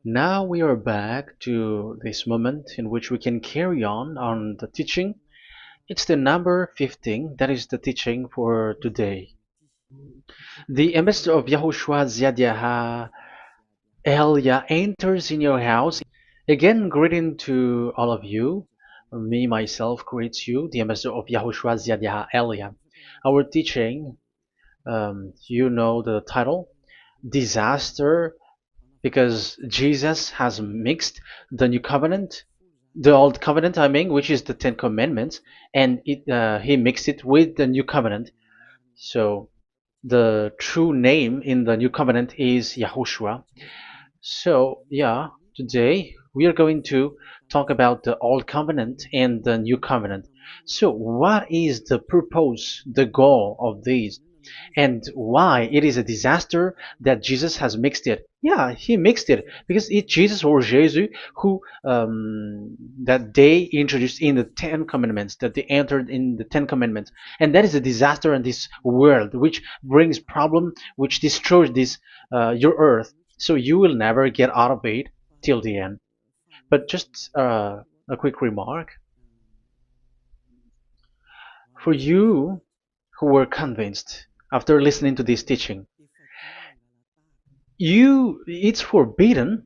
Now we are back to this moment in which we can carry on the teaching. It's the number 15, that is the teaching for today. The ambassador of Yahushua Ziadiaha Elia enters in your house. Again, greeting to all of you. Me, myself, greets you, the ambassador of Yahushua Ziadiaha Elia. Our teaching, you know the title, Disaster, because Jesus has mixed the new covenant, the old covenant, I mean, which is the Ten Commandments, and he mixed it with the new covenant. So the true name in the new covenant is Yahushua. So yeah, today we are going to talk about the old covenant and the new covenant. So what is the purpose, the goal of these? And why it is a disaster that Jesus has mixed it. Yeah, he mixed it because it's Jesus or Jesus who that they introduced in the Ten Commandments, that they entered in the Ten Commandments, and that is a disaster in this world, which brings problem, which destroys this your earth. So you will never get out of it till the end. But just a quick remark for you who were convinced after listening to this teaching. It's forbidden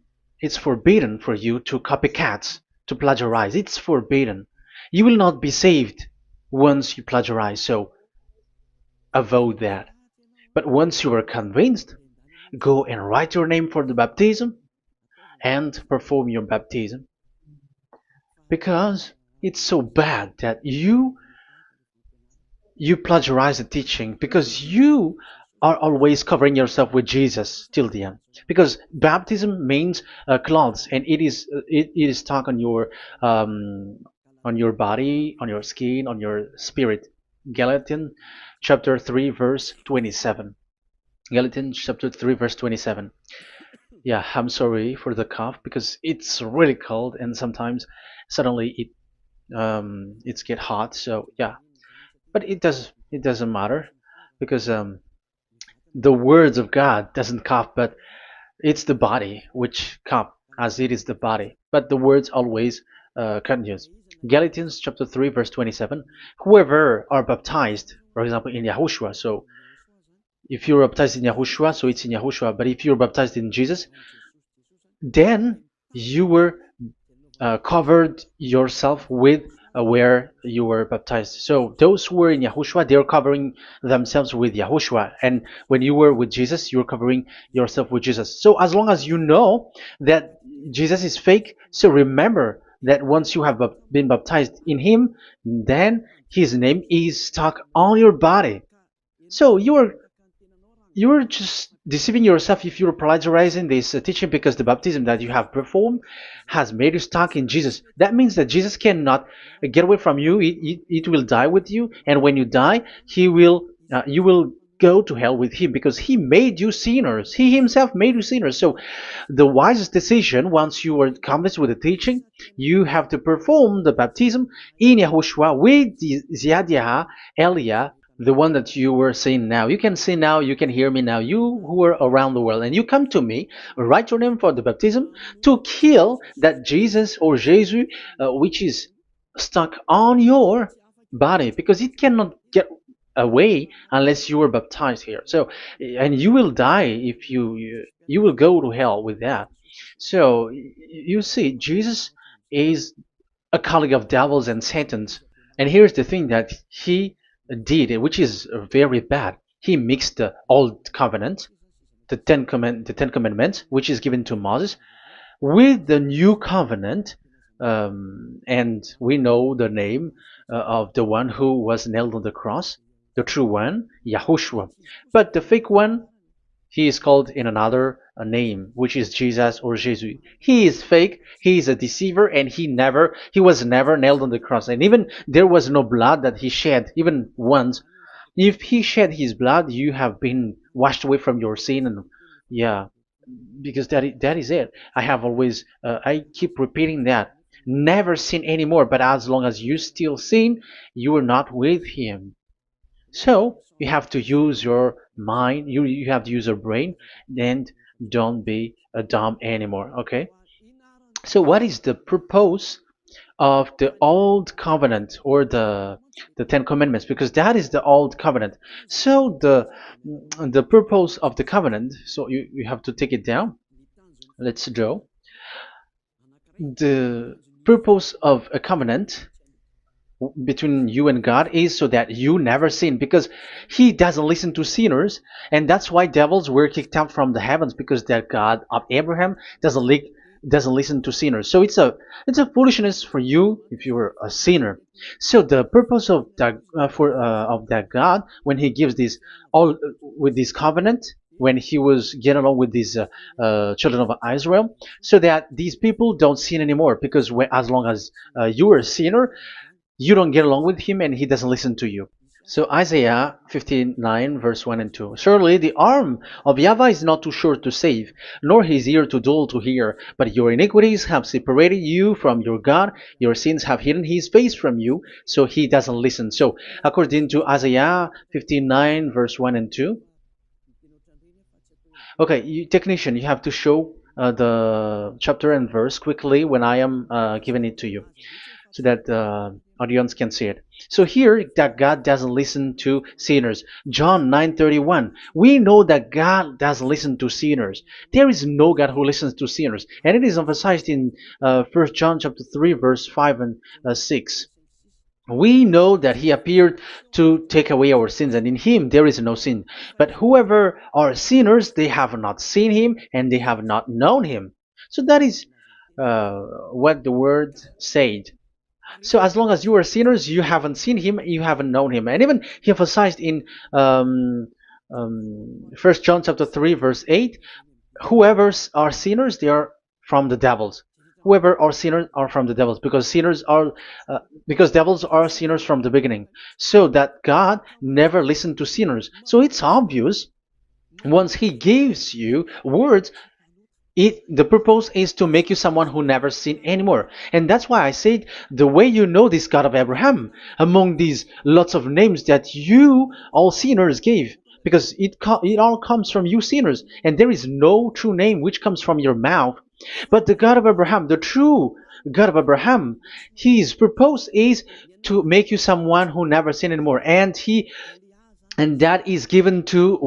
for you to copycat, to plagiarize. It's forbidden. You will not be saved once you plagiarize, so avoid that. But once you are convinced, go and write your name for the baptism and perform your baptism, because it's so bad that you plagiarize the teaching, because you are always covering yourself with Jesus till the end. Because baptism means clothes, and it is stuck on your body, on your skin, on your spirit. Galatians chapter 3 verse 27. Galatians chapter 3 verse 27. Yeah, I'm sorry for the cough because it's really cold and sometimes suddenly it's get hot. So yeah, but it doesn't matter because the words of God doesn't cough, but it's the body which cough, as it is the body. But the words always continues. Galatians chapter 3 verse 27. Whoever are baptized, for example, in Yahushua. So if you're baptized in Yahushua, so it's in Yahushua. But if you're baptized in Jesus, then you were covered yourself with where you were baptized. So those who were in Yahushua, they are covering themselves with Yahushua. And when you were with Jesus, you're covering yourself with Jesus. So as long as you know that Jesus is fake, so remember that once you have been baptized in him, then his name is stuck on your body. So you're just deceiving yourself if you're plagiarizing this teaching, because the baptism that you have performed has made you stuck in Jesus. That means that Jesus cannot get away from you. It will die with you, and when you die, you will go to hell with him, because he made you sinners. He himself made you sinners. So the wisest decision, once you are convinced with the teaching, you have to perform the baptism in Yahushua with the Ziadiah Elia, the one that you were saying now. You can see now, you can hear me now, you who are around the world, and you come to me, write your name for the baptism to kill that Jesus or Jesus, which is stuck on your body, because it cannot get away unless you are baptized here. So, and you will die if you will go to hell with that. So, you see, Jesus is a colleague of devils and Satans. And here's the thing that he did, which is very bad. He mixed the old covenant, the Ten Commandments, which is given to Moses, with the new covenant, and we know the name of the one who was nailed on the cross, the true one, Yahushua. But the fake one, he is called in another name, which is Jesus or Jesus. He is fake. He is a deceiver, and he was never nailed on the cross. And even there was no blood that he shed, even once. If he shed his blood, you have been washed away from your sin, and yeah, because that is it. I have always, I keep repeating that. Never sin anymore. But as long as you still sin, you are not with him. So you have to use your mind, you have to use your brain, and don't be a dumb anymore. Okay. So what is the purpose of the old covenant or the Ten Commandments? Because that is the old covenant. So the purpose of the covenant. So you have to take it down. Let's draw the purpose of a covenant between you and God is so that you never sin, because he doesn't listen to sinners, and that's why devils were kicked out from the heavens, because that God of Abraham doesn't listen to sinners. So it's a foolishness for you if you're a sinner. So the purpose of that of that God, when he gives this all with this covenant, when he was getting along with these children of Israel, so that these people don't sin anymore, because as long as you are a sinner, you don't get along with him and he doesn't listen to you. So Isaiah 59 verse 1 and 2. Surely the arm of YAHVAH is not too short to save, nor his ear too dull to hear. But your iniquities have separated you from your God. Your sins have hidden his face from you, so he doesn't listen. So according to Isaiah 59 verse 1 and 2. Okay, technician, you have to show the chapter and verse quickly when I am giving it to you, so that the audience can see it. So here that God doesn't listen to sinners. John 9:31. We know that God doesn't listen to sinners. There is no God who listens to sinners, and it is emphasized in 1 John chapter 3 verse 5 and 6. We know that he appeared to take away our sins, and in him there is no sin. But whoever are sinners, they have not seen him, and they have not known him. So that is what the word said. So as long as you are sinners, you haven't seen him, you haven't known him. And even he emphasized in 1 John chapter 3 verse 8, whoever are sinners, they are from the devils. Whoever are sinners are from the devils, because because devils are sinners from the beginning. So that God never listened to sinners. So it's obvious, once he gives you words, the purpose is to make you someone who never sinned anymore. And that's why I said, the way you know this God of Abraham among these lots of names that you all sinners gave, because it all comes from you sinners, and there is no true name which comes from your mouth. But the God of Abraham, the true God of Abraham, his purpose is to make you someone who never sinned anymore, and that is given to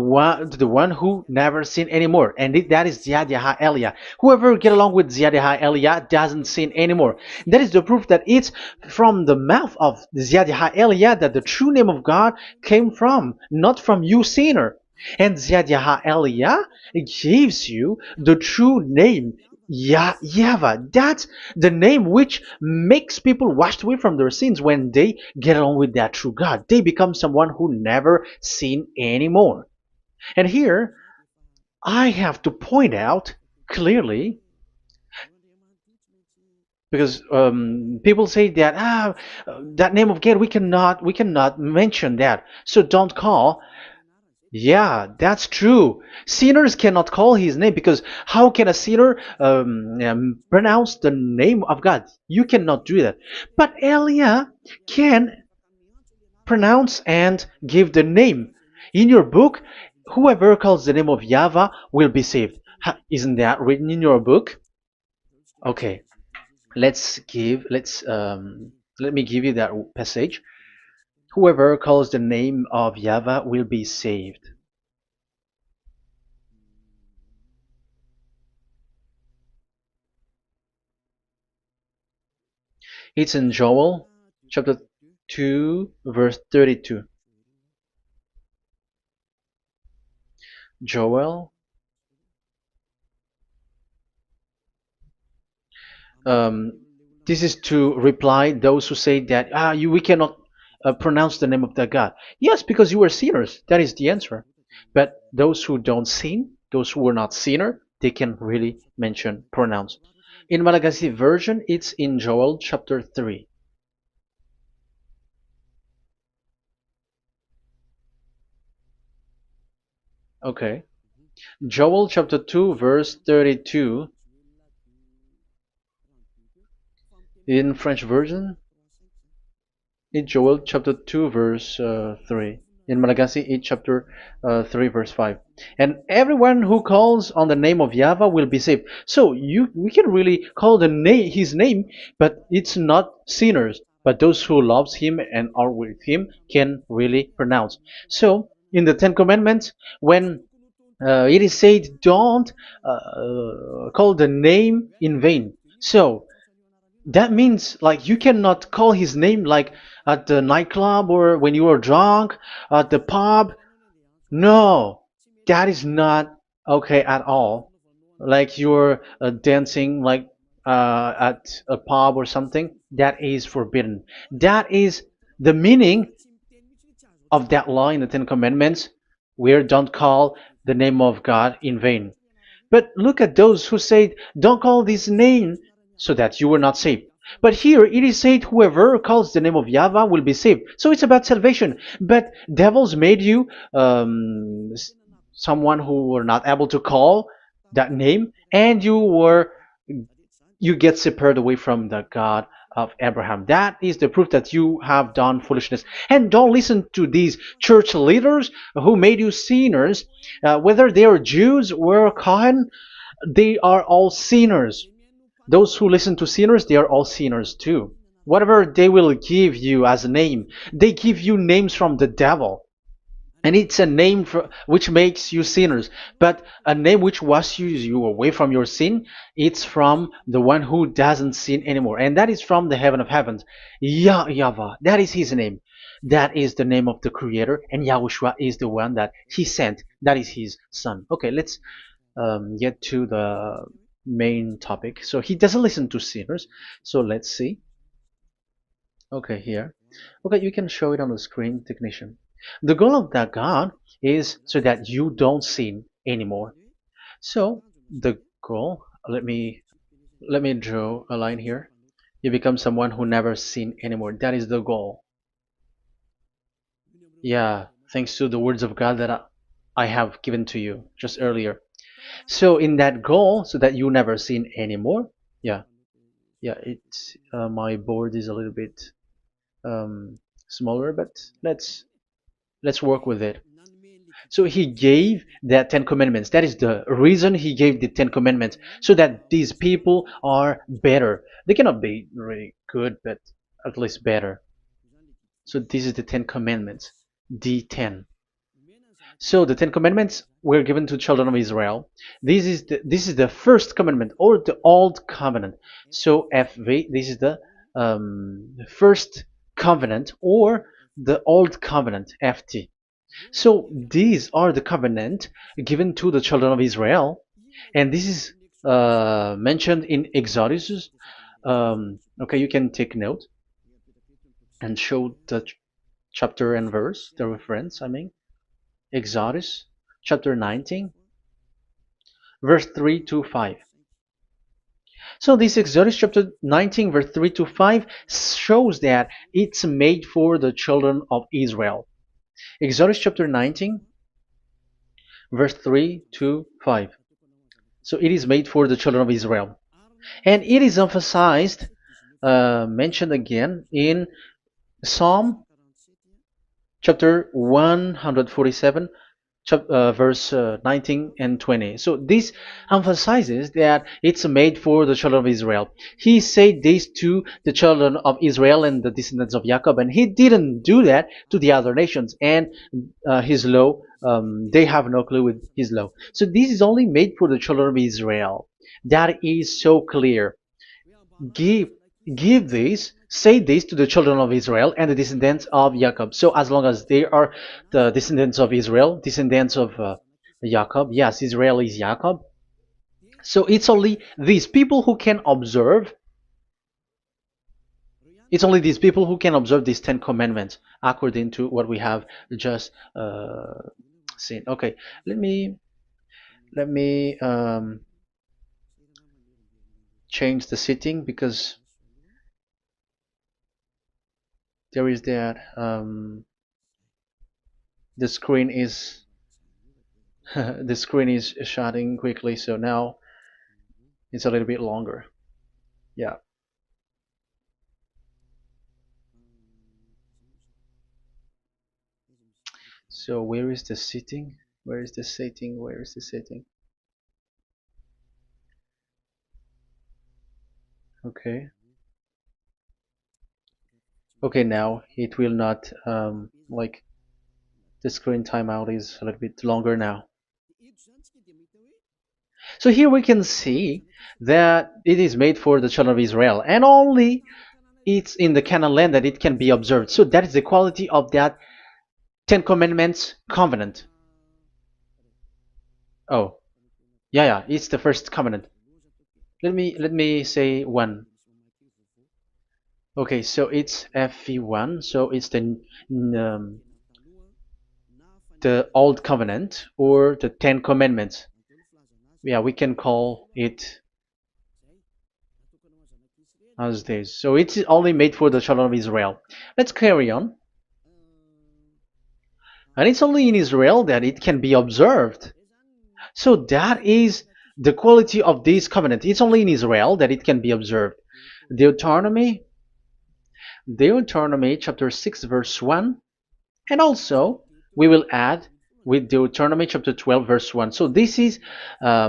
the one who never sinned anymore, and that is Ziad Elia. Whoever get along with Ziad Elia doesn't sin anymore. That is the proof that it's from the mouth of Ziad Elia that the true name of God came from, not from you sinner. And Ziad Elia gives you the true name, YAHVAH. That's the name which makes people washed away from their sins. When they get along with that true God, they become someone who never sin anymore. And here I have to point out clearly, because people say that that name of God, we cannot mention that, so don't call. Yeah, that's true. Sinners cannot call his name, because how can a sinner pronounce the name of God? You cannot do that. But Elia can pronounce and give the name. In your book, whoever calls the name of YAHVAH will be saved. Isn't that written in your book? Okay, let me give you that passage. Whoever calls the name of YAHVAH will be saved. It's in Joel chapter 2 verse 32. Joel, this is to reply those who say that we cannot pronounce the name of that God. Yes, because you are sinners. That is the answer. But those who don't sin, those who are not sinner, they can really pronounce. In Malagasy version, it's in Joel chapter 3. Okay. Joel chapter 2 verse 32. In French version, in Joel chapter 2 verse 3. in Malagasy 8 chapter 3 verse 5. And everyone who calls on the name of Yahweh will be saved. So we can really call the name his name, but it's not sinners, but those who loves him and are with him can really pronounce. So in the Ten Commandments, when it is said, don't call the name in vain. So that means like you cannot call his name like at the nightclub or when you are drunk at the pub. No, that is not okay at all. Like you're dancing like at a pub or something, that is forbidden. That is the meaning of that law in the Ten Commandments, where don't call the name of God in vain. But look at those who say, don't call this name so that you were not saved. But here it is said, whoever calls the name of Yahweh will be saved. So it's about salvation. But devils made you someone who were not able to call that name, and you get separated away from the God of Abraham. That is the proof that you have done foolishness. And don't listen to these church leaders who made you sinners, whether they are Jews or Kohen, they are all sinners. Those who listen to sinners, they are all sinners too. Whatever they will give you as a name, they give you names from the devil. And it's a name which makes you sinners. But a name which washes you away from your sin, it's from the one who doesn't sin anymore. And that is from the heaven of heavens. Yahvah, that is his name. That is the name of the Creator. And Yahushua is the one that he sent. That is his son. Okay, let's get to the main topic. So he doesn't listen to sinners. So let's see. Okay, here. Okay, you can show it on the screen, technician. The goal of that God is so that you don't sin anymore. So the goal, let me draw a line here. You become someone who never sin anymore. That is the goal. Yeah, thanks to the words of God that I have given to you just earlier. So in that goal, so that you never sin anymore. Yeah, yeah. It's my board is a little bit smaller, but let's work with it. So he gave the Ten Commandments. That is the reason he gave the Ten Commandments, so that these people are better. They cannot be really good, but at least better. So this is the Ten Commandments, D10. So the Ten Commandments were given to children of Israel. This is the first commandment or the old covenant. So FV, this is the first covenant or the old covenant, FT. So these are the covenant given to the children of Israel, and this is mentioned in Exodus. Okay, you can take note and show the chapter and verse, the reference. I mean, Exodus chapter 19, verse 3 to 5. So this Exodus chapter 19, verse 3 to 5 shows that it's made for the children of Israel. Exodus chapter 19, verse 3 to 5. So it is made for the children of Israel. And it is emphasized, mentioned again in Psalm chapter 147, verse 19 and 20. So this emphasizes that it's made for the children of Israel. He said this to the children of Israel and the descendants of Jacob, and he didn't do that to the other nations. And his law, they have no clue with his law. So this is only made for the children of Israel. That is so clear. Give give this, say this to the children of Israel and the descendants of Jacob. So as long as they are the descendants of Israel, descendants of Jacob, yes, Israel is Jacob. So it's only these people who can observe. It's only these people who can observe these Ten Commandments according to what we have just seen. Okay, let me change the setting because there is that the screen is the screen is shutting quickly, so now it's a little bit longer. Yeah. So where is the sitting? Where is the sitting? Where is the sitting? Okay. Okay, now it will not like the screen timeout is a little bit longer now. So here we can see that it is made for the children of Israel, and only it's in the Canaan land that it can be observed. So that is the quality of that Ten Commandments covenant. Oh, yeah, it's the first covenant. Let me say one. Okay, so it's FV1. So it's the old covenant or the Ten Commandments. Yeah, we can call it as this. So it's only made for the children of Israel. Let's carry on. And it's only in Israel that it can be observed. So that is the quality of this covenant. It's only in Israel that it can be observed. Deuteronomy chapter 6 verse 1, and also we will add with Deuteronomy chapter 12 verse 1. So these are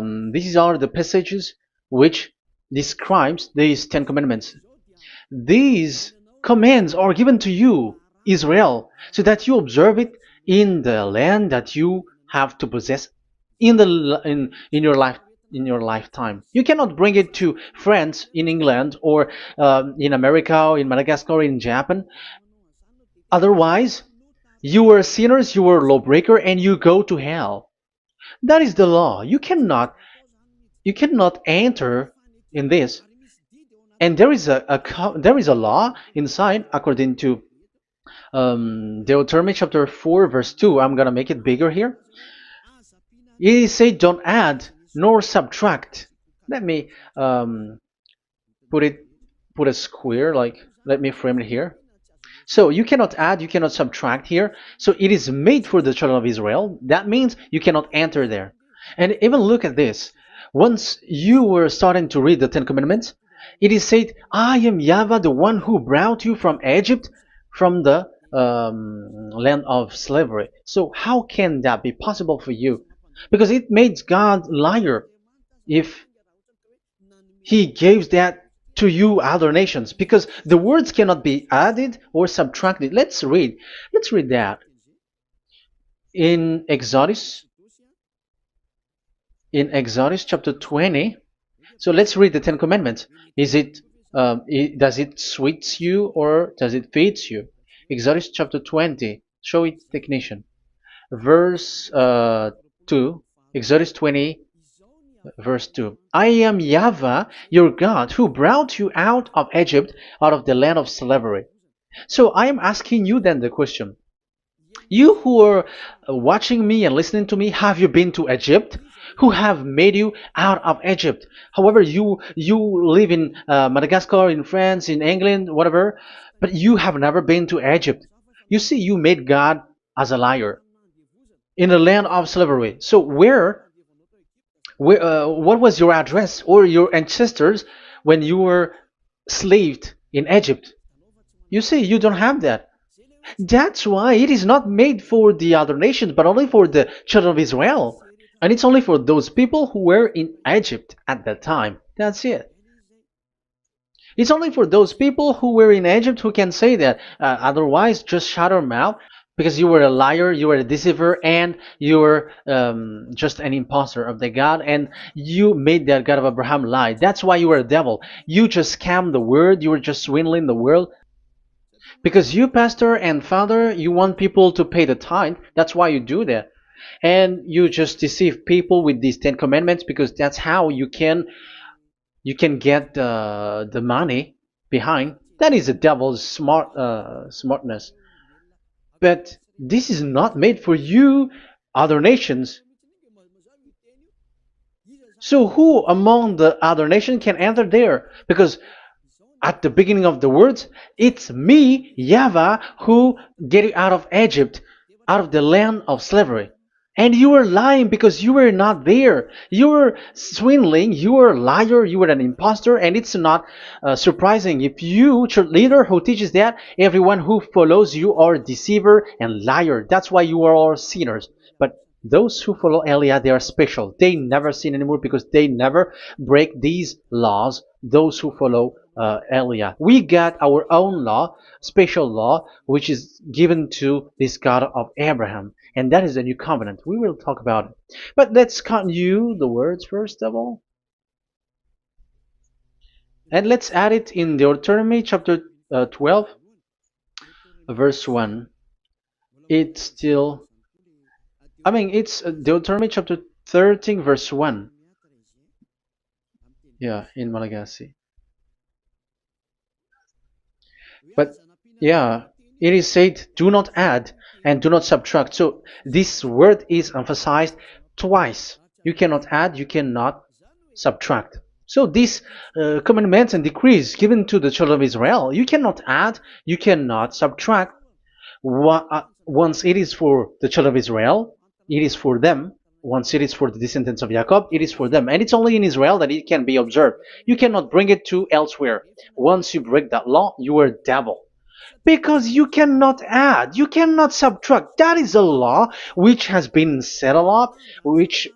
the passages which describes these Ten Commandments. These commands are given to you, Israel, so that you observe it in the land that you have to possess in your lifetime. You cannot bring it to France, in England, or in America, or in Madagascar, or in Japan. Otherwise, you were sinners, you were lawbreaker, and you go to hell. That is the law. You cannot enter in this. And there is a law inside, according to Deuteronomy chapter 4 verse 2. I'm gonna make it bigger here. It says don't add nor subtract. Let me put a square, like, let me frame it here. So you cannot add, you cannot subtract here. So it is made for the children of Israel. That means you cannot enter there. And even look at this. Once you were starting to read the Ten Commandments, it is said, I am YAHVAH, the one who brought you from Egypt, from the land of slavery. So how can that be possible for you? Because it made God liar if he gives that to you other nations, because the words cannot be added or subtracted. Let's read that in Exodus chapter 20. So let's read the Ten Commandments. Does it sweets you or does it feeds you? Exodus chapter 20. Show it, technician. Verse 2. Exodus 20 verse 2. I am YAHVAH, your God, who brought you out of Egypt, out of the land of slavery. So I am asking you then the question. You who are watching me and listening to me, have you been to Egypt? Who have made you out of Egypt? However, you live in Madagascar, in France, in England, whatever, but you have never been to Egypt. You see, you made God as a liar in the land of slavery. So what was your address or your ancestors when you were slaved in Egypt? You see, you don't have that. That's why it is not made for the other nations, but only for the children of Israel. And it's only for those people who were in Egypt at that time. That's it. It's only for those people who were in Egypt who can say that. Otherwise, just shut your mouth, because you were a liar, you were a deceiver, and you were just an imposter of the God, and you made that God of Abraham lie. That's why you were a devil. You just scammed the word, you were just swindling the world. Because you, pastor and father, you want people to pay the tithe. That's why you do that. And you just deceive people with these 10 commandments, because that's how you can get the money behind. That is the devil's smartness. But this is not made for you, other nations. So who among the other nations can enter there? Because at the beginning of the words, it's me, YAHVAH, who get you out of Egypt, out of the land of slavery. And you were lying because you were not there. You were swindling. You were a liar. You were an impostor. And it's not surprising if you, church leader who teaches that, everyone who follows you are a deceiver and liar. That's why you are all sinners. But those who follow Elia, they are special. They never sin anymore because they never break these laws. Those who follow Elia. We got our own law, special law, which is given to this God of Abraham. And that is the new covenant. We will talk about it. But let's continue the words first of all. And let's add it in Deuteronomy chapter 12, verse 1. It's still, it's Deuteronomy chapter 13, verse 1. Yeah, in Malagasy. But yeah, it is said, do not add and do not subtract. So this word is emphasized twice. You cannot add, you cannot subtract. So these commandments and decrees given to the children of Israel, you cannot add, you cannot subtract. Once it is for the children of Israel, it is for them. Once it is for the descendants of Jacob, it is for them. And it's only in Israel that it can be observed. You cannot bring it to elsewhere. Once you break that law, you are devil. Because you cannot add, you cannot subtract. That is a law which has been settled up, which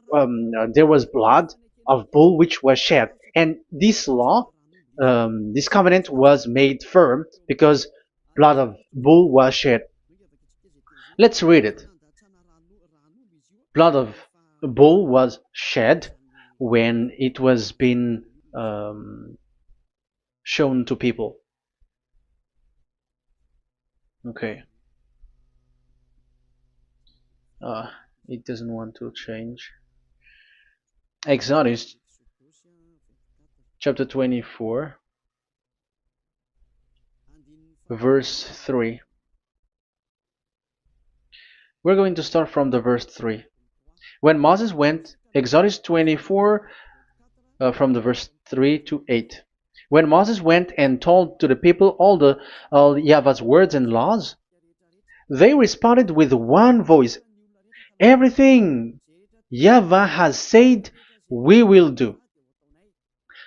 there was blood of bull which was shed. And this law, this covenant was made firm because blood of bull was shed. Let's read it. Blood of bull was shed when it was been shown to people. Okay. It doesn't want to change. Exodus chapter 24, verse 3. We're going to start from the verse 3. When Moses went, Exodus 24, from the verse 3 to 8. When Moses went and told to the people all YAHVAH's words and laws, they responded with one voice, everything YAHVAH has said, we will do.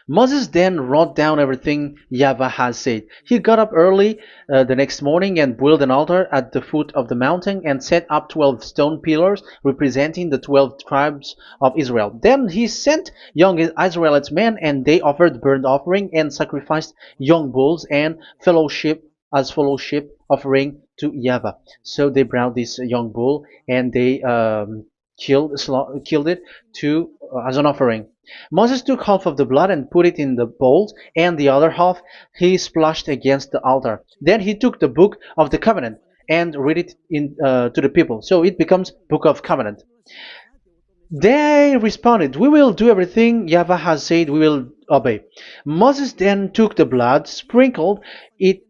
Moses then wrote down everything YAHVAH has said. He got up early the next morning and built an altar at the foot of the mountain and set up 12 stone pillars representing the 12 tribes of Israel. Then he sent young Israelite men, and they offered burnt offering and sacrificed young bulls and fellowship offering to YAHVAH. So they brought this young bull and they killed it as an offering. Moses took half of the blood and put it in the bowls, and the other half he splashed against the altar. Then he took the book of the covenant and read it to the people. So it becomes book of covenant. They responded, we will do everything YAHVAH has said, we will obey. Moses then took the blood, sprinkled it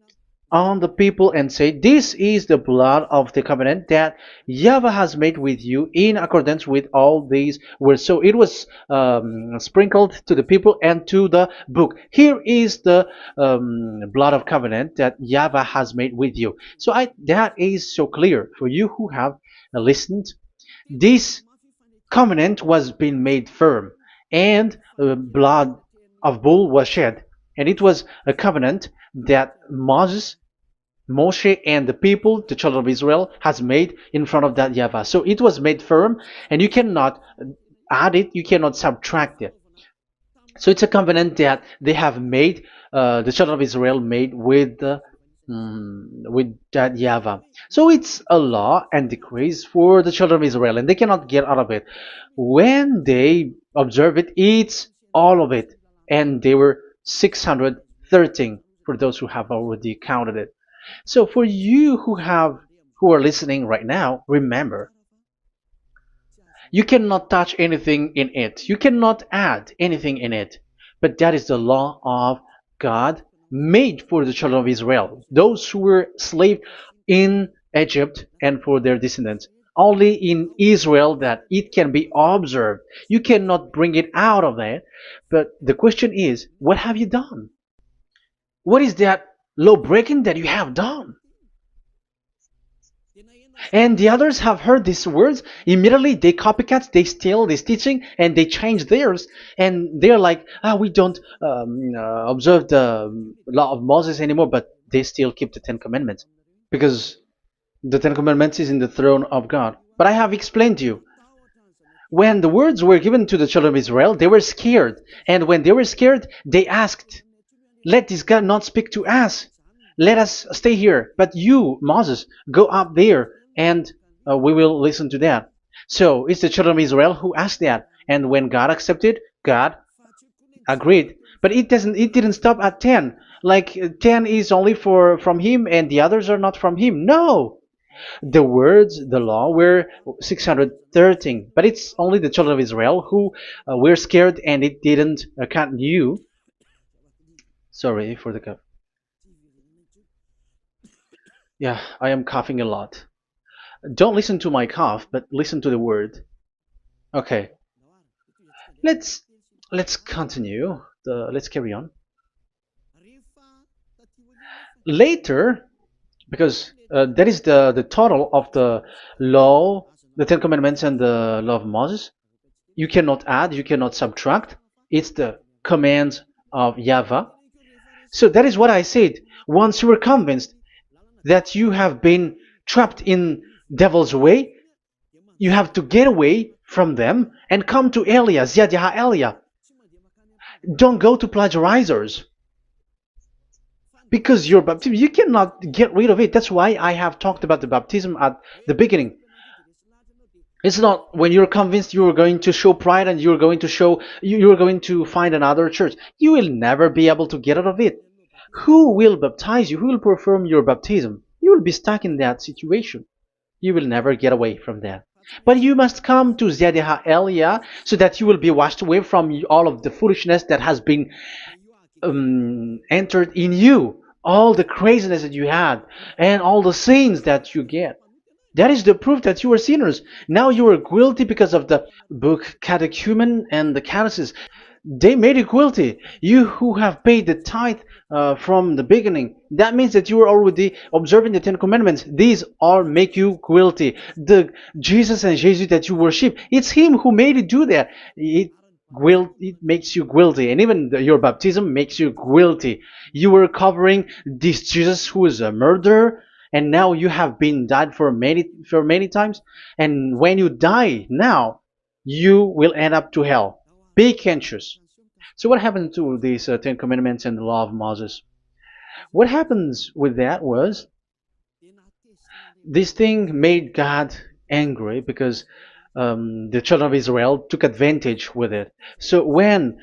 on the people and said, this is the blood of the covenant that YAHVAH has made with you in accordance with all these words. So it was sprinkled to the people and to the book. Here is the blood of covenant that YAHVAH has made with you. So that is so clear for you who have listened. This covenant was being made firm, and blood of bull was shed. And it was a covenant that Moshe and the people, the children of Israel, has made in front of that YAHVAH. So it was made firm, and you cannot add it, you cannot subtract it. So it's a covenant that they have made, the children of Israel made with that YAHVAH. So it's a law and decrees for the children of Israel, and they cannot get out of it. When they observe it, it's all of it. And they were 613 for those who have already counted it. So for you who are listening right now, remember, you cannot touch anything in it. You cannot add anything in it. But that is the law of God made for the children of Israel, those who were slaves in Egypt and for their descendants. Only in Israel that it can be observed. You cannot bring it out of it. But the question is, what have you done? What is that law breaking that you have done? And the others have heard these words. Immediately they copycats, they steal this teaching, and they change theirs. And they're like, we don't observe the law of Moses anymore, but they still keep the Ten Commandments because the Ten Commandments is in the throne of God. But I have explained to you, when the words were given to the children of Israel, they were scared. And when they were scared, they asked, let this God not speak to us. Let us stay here. But you, Moses, go up there and we will listen to that. So it's the children of Israel who asked that. And when God accepted, God agreed. But it didn't stop at 10. Like 10 is only for from him and the others are not from him. No. The words, the law were 613. But it's only the children of Israel who were scared and it didn't cut you. Sorry for the cup. Yeah, I am coughing a lot. Don't listen to my cough, but listen to the word. Okay, let's let's continue. Let's carry on. Later, because that is the total of the law, the Ten Commandments, and the law of Moses. You cannot add, you cannot subtract. It's the commands of YAHVAH. So that is what I said. Once you were convinced that you have been trapped in devil's way, you have to get away from them and come to Elia, Ziadiha Elia. Don't go to plagiarizers. Because your baptism, you cannot get rid of it. That's why I have talked about the baptism at the beginning. It's not when you're convinced you're going to show pride and you're going to show you're going to find another church. You will never be able to get out of it. Who will baptize you? Who will perform your baptism? You will be stuck in that situation. You will never get away from that. But you must come to Ziadiha Elia so that you will be washed away from all of the foolishness that has been entered in you, all the craziness that you had, and all the sins that you get. That is the proof that you are sinners. Now you are guilty because of the book catechumen and the catechism. They made you guilty. You who have paid the tithe from the beginning. That means that you are already observing the Ten Commandments. These all make you guilty. The Jesus and Jesus that you worship, it's Him who made you do that. It makes you guilty, and even your baptism makes you guilty. You were covering this Jesus who is a murderer, and now you have been died for many times. And when you die now, you will end up to hell. Be conscious. So what happened to these Ten Commandments and the Law of Moses? What happens with that was this thing made God angry because the children of Israel took advantage with it. So when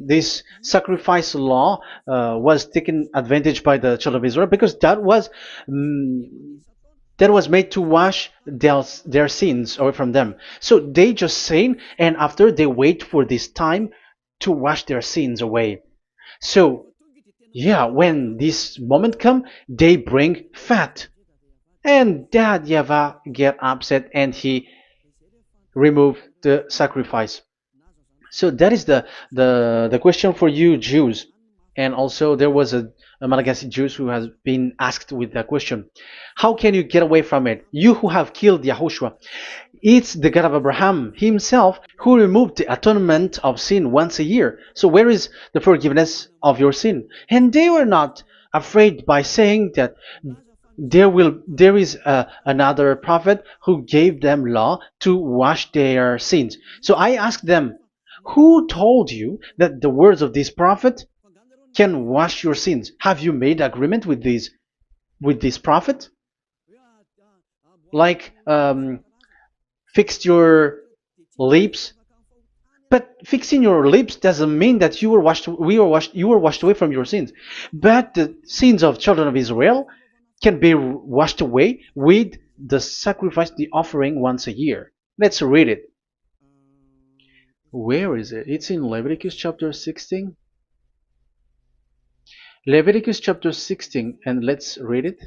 this sacrifice law was taken advantage by the children of Israel, because that was made to wash their sins away from them. So they just sin, and after they wait for this time to wash their sins away. So yeah, when this moment come, they bring fat. And Dad Yava get upset and he remove the sacrifice. So that is the question for you Jews. And also there was a Malagasy Jews who has been asked with that question. How can you get away from it? You who have killed YAHOSHUAH. It's the God of Abraham himself who removed the atonement of sin once a year. So where is the forgiveness of your sin? And they were not afraid by saying that there is another prophet who gave them law to wash their sins. So I asked them, who told you that the words of this prophet can wash your sins? Have you made agreement with this prophet? Like fixed your lips, but fixing your lips doesn't mean that you were washed away from your sins. But the sins of children of Israel can be washed away with the sacrifice, the offering once a year. Let's read it. Where is it? It's in Leviticus chapter 16. Leviticus chapter 16, and let's read it.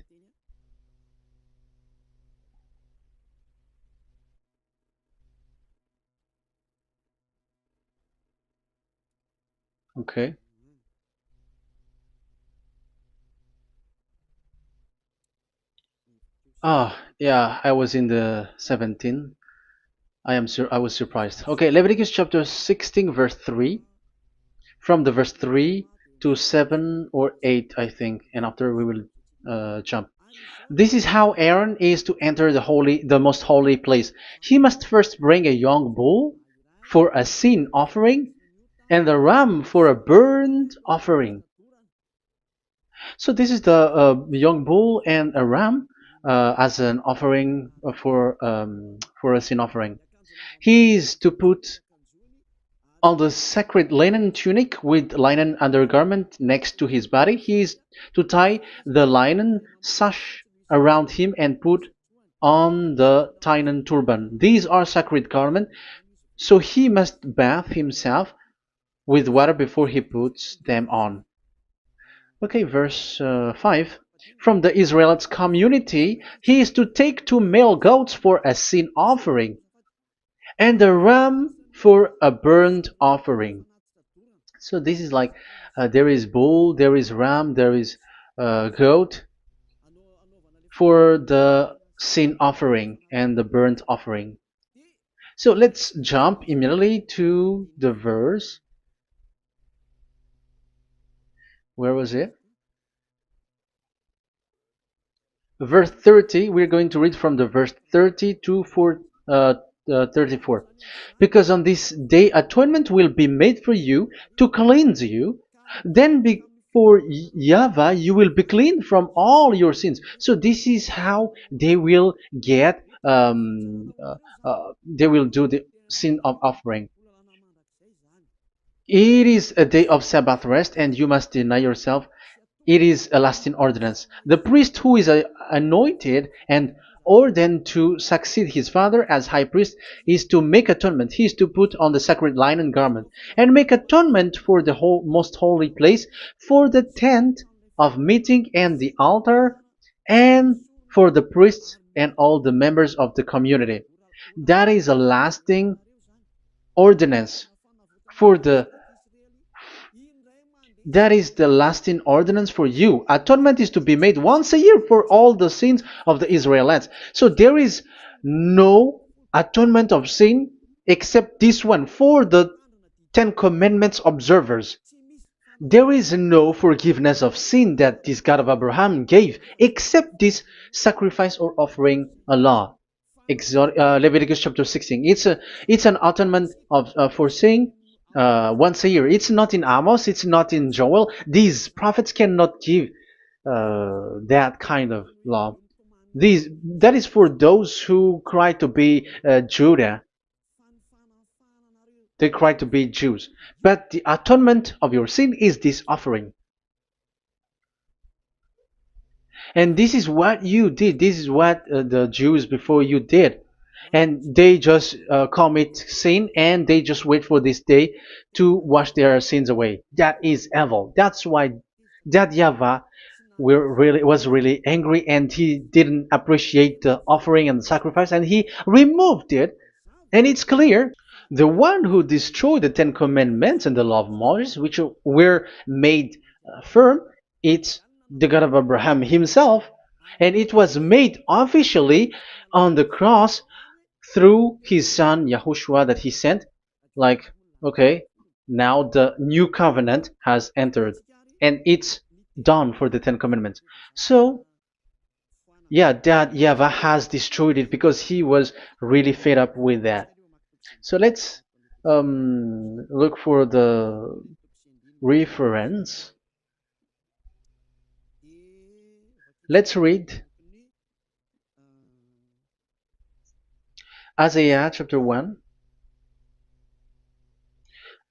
Okay. Ah, Yeah, I was in the 17. I was surprised. Okay, Leviticus chapter 16 verse 3, from the verse 3 to 7 or 8, I think, and after we will jump. This is how Aaron is to enter the most holy place. He must first bring a young bull for a sin offering and a ram for a burnt offering. So this is the young bull and a ram as an offering for a sin offering. He is to put on the sacred linen tunic with linen undergarment next to his body. He is to tie the linen sash around him and put on the linen turban. These are sacred garments, so he must bathe himself with water before he puts them on. Okay, verse 5. From the Israelites community, he is to take 2 male goats for a sin offering and a ram for a burnt offering. So this is like there is bull, there is ram, there is goat for the sin offering and the burnt offering. So let's jump immediately to the verse. Where was it? Verse 30. We're going to read from the verse 30 to 34. Because on this day atonement will be made for you to cleanse you. Then before YAHVAH you will be clean from all your sins. So this is how they will get. They will do the sin of offering. It is a day of Sabbath rest, and you must deny yourself. It is a lasting ordinance. The priest who is anointed and ordained to succeed his father as high priest is to make atonement. He is to put on the sacred linen garment and make atonement for the most holy place, for the tent of meeting and the altar, and for the priests and all the members of the community. That is a lasting ordinance for the that is the lasting ordinance for you. Atonement is to be made once a year for all the sins of the Israelites. So there is no atonement of sin except this one for the Ten Commandments observers. There is no forgiveness of sin that this God of Abraham gave except this sacrifice or offering Allah. Leviticus chapter 16. It's an atonement of for sin once a year. It's not in Amos. It's not in Joel. These prophets cannot give that kind of law. That is for those who cry to be Judah. They cry to be Jews. But the atonement of your sin is this offering. And this is what you did. This is what the Jews before you did. And they just commit sin and they just wait for this day to wash their sins away. That is evil. That's why that YAHVAH was really angry and he didn't appreciate the offering and the sacrifice and he removed it. And it's clear the one who destroyed the Ten Commandments and the law of Moses, which were made firm, it's the God of Abraham himself. And it was made officially on the cross through his son YAHOSHUAH that he sent. Like, okay, now the new covenant has entered and it's done for the Ten Commandments. So yeah, that YAHVAH has destroyed it because he was really fed up with that. So let's look for the reference. Let's read Isaiah chapter 1.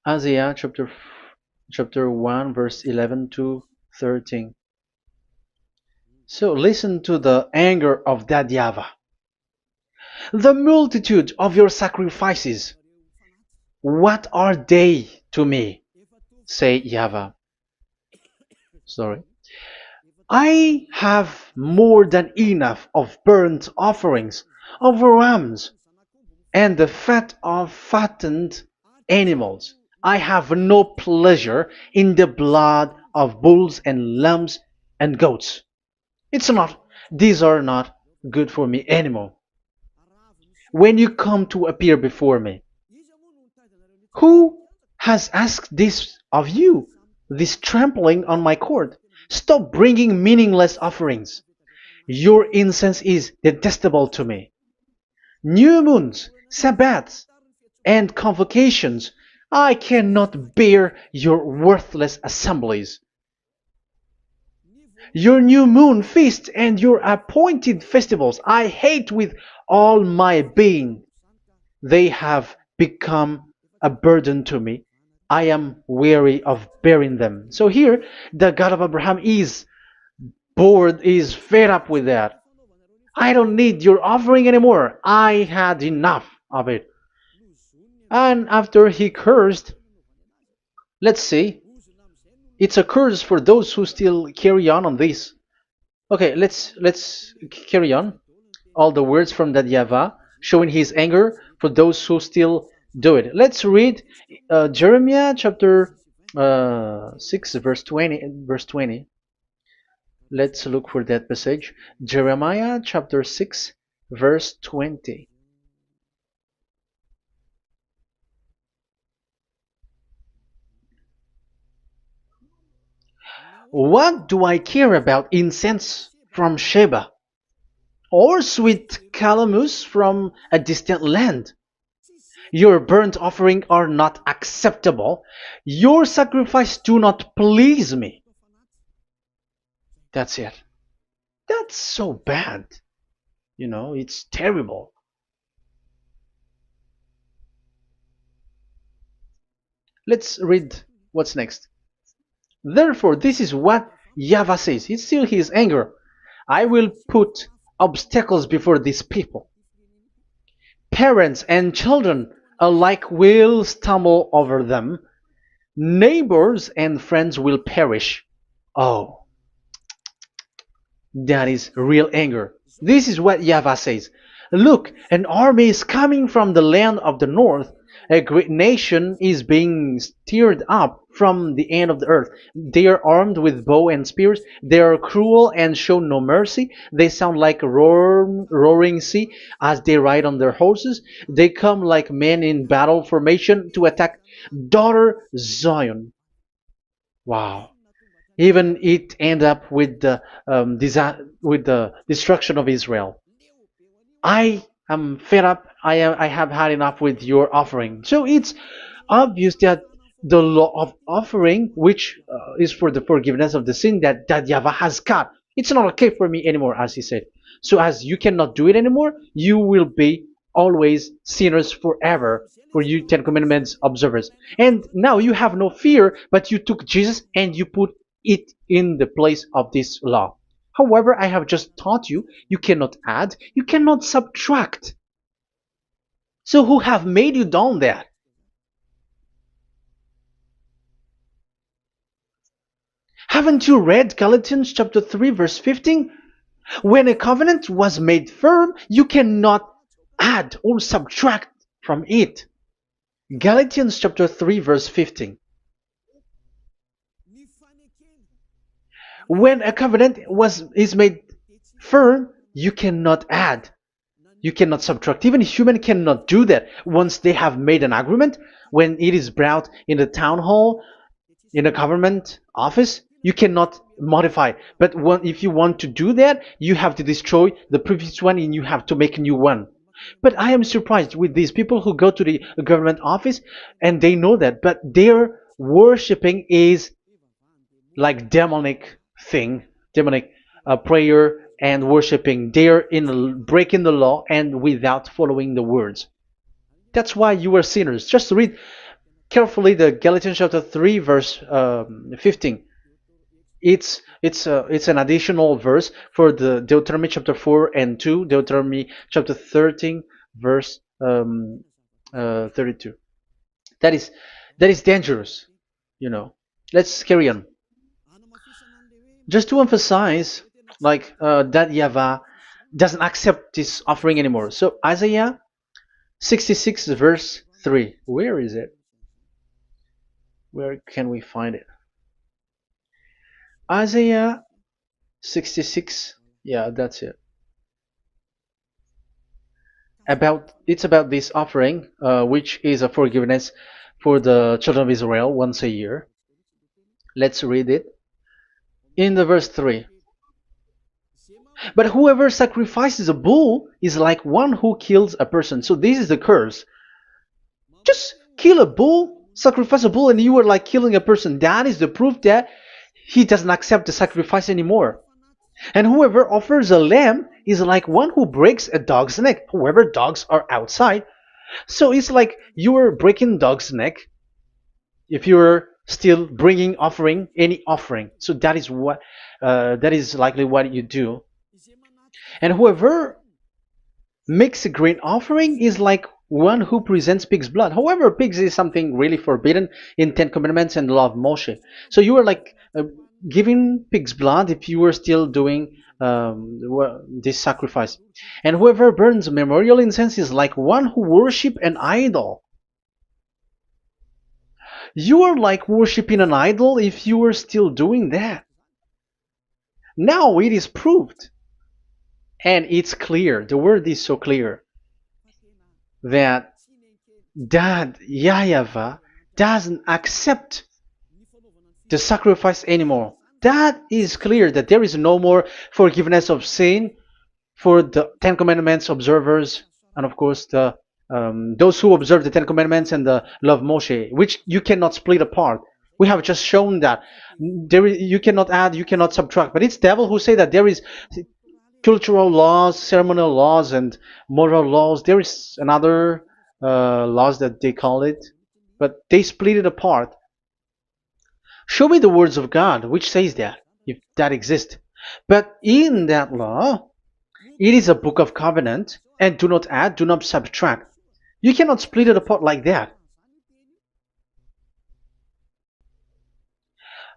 Isaiah chapter 1 verse 11 to 13. So listen to the anger of that YAHVAH. The multitude of your sacrifices, what are they to me? Say YAHVAH. Sorry. I have more than enough of burnt offerings, of rams, and the fat of fattened animals. I have no pleasure in the blood of bulls and lambs and goats. These are not good for me anymore. When you come to appear before me, who has asked this of you? This trampling on my court. Stop bringing meaningless offerings. Your incense is detestable to me. New moons, Sabbaths, and convocations. I cannot bear your worthless assemblies. Your new moon feasts and your appointed festivals I hate with all my being. They have become a burden to me. I am weary of bearing them. So here, the God of Abraham is bored, is fed up with that. I don't need your offering anymore. I had enough of it. And after he cursed, let's see, it's a curse for those who still carry on this. Okay, let's carry on. All the words from that YAHVAH showing his anger for those who still do it. Let's read Jeremiah chapter 6 verse 20 verse 20. Let's look for that passage. Jeremiah chapter 6 verse 20. What do I care about incense from Sheba or sweet calamus from a distant land? Your burnt offering are not acceptable. Your sacrifice do not please me. That's it. That's so bad. It's terrible. Let's read what's next. Therefore, this is what YAHVAH says. It's still his anger. I will put obstacles before these people. Parents and children alike will stumble over them. Neighbors and friends will perish. Oh, that is real anger. This is what YAHVAH says. Look, an army is coming from the land of the north. A great nation is being stirred up from the end of the earth. They are armed with bow and spears. They are cruel and show no mercy. They sound like a roaring sea as they ride on their horses. They come like men in battle formation to attack daughter Zion. Wow. Even it end up with the with the destruction of Israel. I am fed up. I have had enough with your offering. So it's obvious that the law of offering, which is for the forgiveness of the sin that YAHVAH has got, it's not okay for me anymore, as he said. So as you cannot do it anymore, you will be always sinners forever for you Ten Commandments observers. And now you have no fear, but you took Jesus and you put it in the place of this law. However, I have just taught you, you cannot add, you cannot subtract. So who have made you done that? Haven't you read Galatians chapter 3 verse 15? When a covenant was made firm, you cannot add or subtract from it. Galatians chapter 3 verse 15. When a covenant is made firm, you cannot add. You cannot subtract. Even human cannot do that. Once they have made an agreement, when it is brought in the town hall, in a government office, you cannot modify. But if you want to do that, you have to destroy the previous one and you have to make a new one. But I am surprised with these people who go to the government office and they know that, but their worshipping is like demonic thing, demonic prayer and worshipping. They're in breaking the law and without following the words. That's why you are sinners. Just read carefully the Galatians chapter 3 verse 15. It's an additional verse for the Deuteronomy chapter 4 and 2, Deuteronomy chapter 13 verse 32. That is dangerous, you know. Let's carry on. Just to emphasize, like that YAHVAH doesn't accept this offering anymore. So Isaiah 66 verse 3. Where is it? Where can we find it? Isaiah 66. Yeah, that's it. It's about this offering, which is a forgiveness for the children of Israel once a year. Let's read it in the verse 3. But whoever sacrifices a bull is like one who kills a person. So this is the curse. Just kill a bull, sacrifice a bull, and you are like killing a person. That is the proof that he doesn't accept the sacrifice anymore. And whoever offers a lamb is like one who breaks a dog's neck. However, dogs are outside. So it's like you are breaking dog's neck if you're still bringing offering any offering. So that is likely what you do. And whoever makes a grain offering is like one who presents pig's blood. However, pigs is something really forbidden in Ten Commandments and the law of Moshe. So you are like giving pig's blood if you were still doing this sacrifice. And whoever burns memorial incense is like one who worship an idol. You are like worshiping an idol if you are still doing that. Now it is proved, and it's clear. The word is so clear that YAHVAH doesn't accept the sacrifice anymore. That is clear that there is no more forgiveness of sin for the Ten Commandments observers, and of course those who observe the Ten Commandments and the law of Moshe, which you cannot split apart. We have just shown that you cannot add, you cannot subtract. But it's devil who say that there is cultural laws, ceremonial laws, and moral laws. There is another laws that they call it, but they split it apart. Show me the words of God which says that, if that exists. But in that law, it is a book of covenant, and do not add, do not subtract. You cannot split it apart like that.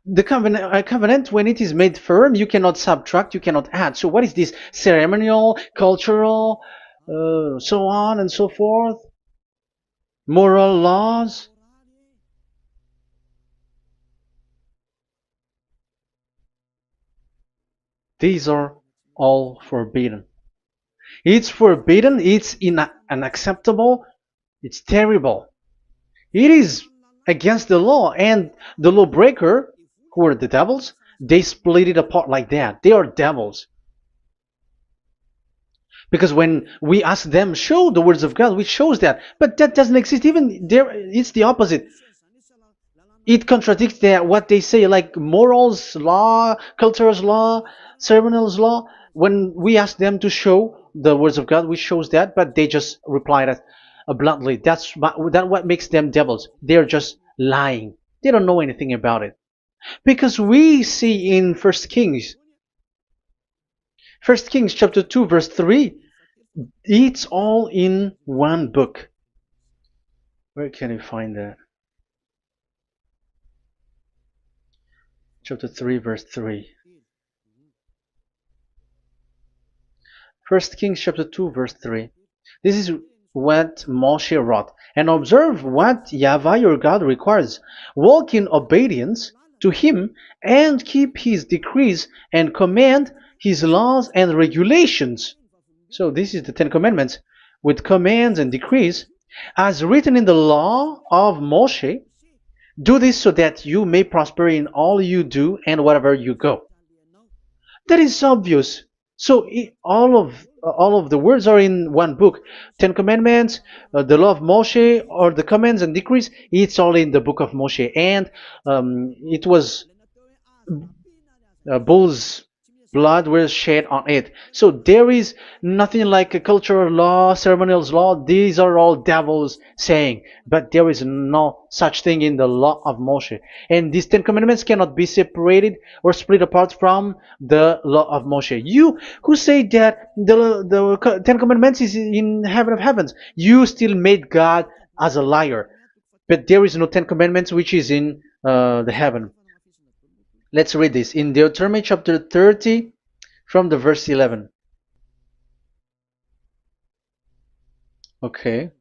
The covenant, when it is made firm, you cannot subtract, you cannot add. So what is this? Ceremonial, cultural, so on and so forth? Moral laws? These are all forbidden. It's forbidden, it's unacceptable, it's terrible. It is against the law, and the lawbreaker, who are the devils, they split it apart like that. They are devils. Because when we ask them, show the words of God, which shows that, but that doesn't exist. Even there, it's the opposite. It contradicts what they say, like morals law, cultural law, ceremonial law. When we ask them to show the words of God, which shows that, but they just reply that bluntly. That's what makes them devils. They're just lying. They don't know anything about it. Because we see in First Kings chapter 2 verse 3, it's all in one book. Where can you find that? Chapter 3 verse 3. First Kings chapter 2 verse 3. This is what Moshe wrote. And observe what YAHVAH your God requires. Walk in obedience to him and keep his decrees and command his laws and regulations. So this is the Ten Commandments with commands and decrees as written in the law of Moshe. Do this so that you may prosper in all you do and wherever you go. That is obvious. So all of the words are in one book. Ten Commandments, the law of Moshe, or the commands and decrees. It's all in the book of Moshe, and it was bull's blood was shed on it. So there is nothing like a cultural law, ceremonial law. These are all devils saying, but there is no such thing in the law of Moshe. And these Ten Commandments cannot be separated or split apart from the law of Moshe. You who say that the Ten Commandments is in heaven of heavens, you still made God as a liar. But there is no Ten Commandments which is in the heaven. Let's read this in Deuteronomy chapter 30 from the verse 11. Okay.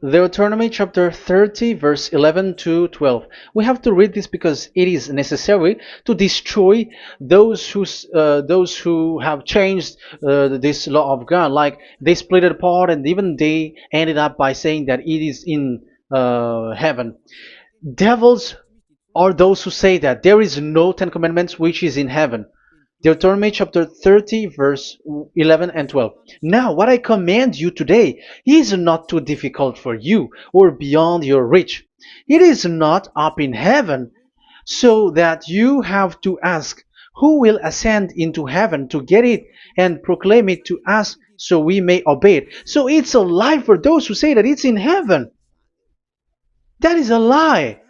Deuteronomy chapter 30, verse 11 to 12. We have to read this because it is necessary to destroy those who have changed this law of God. Like they split it apart, and even they ended up by saying that it is in heaven. Devils are those who say that there is no Ten Commandments which is in heaven. Deuteronomy chapter 30, verse 11 and 12. Now, what I command you today is not too difficult for you or beyond your reach. It is not up in heaven, so that you have to ask, who will ascend into heaven to get it and proclaim it to us so we may obey it. So it's a lie for those who say that it's in heaven. That is a lie.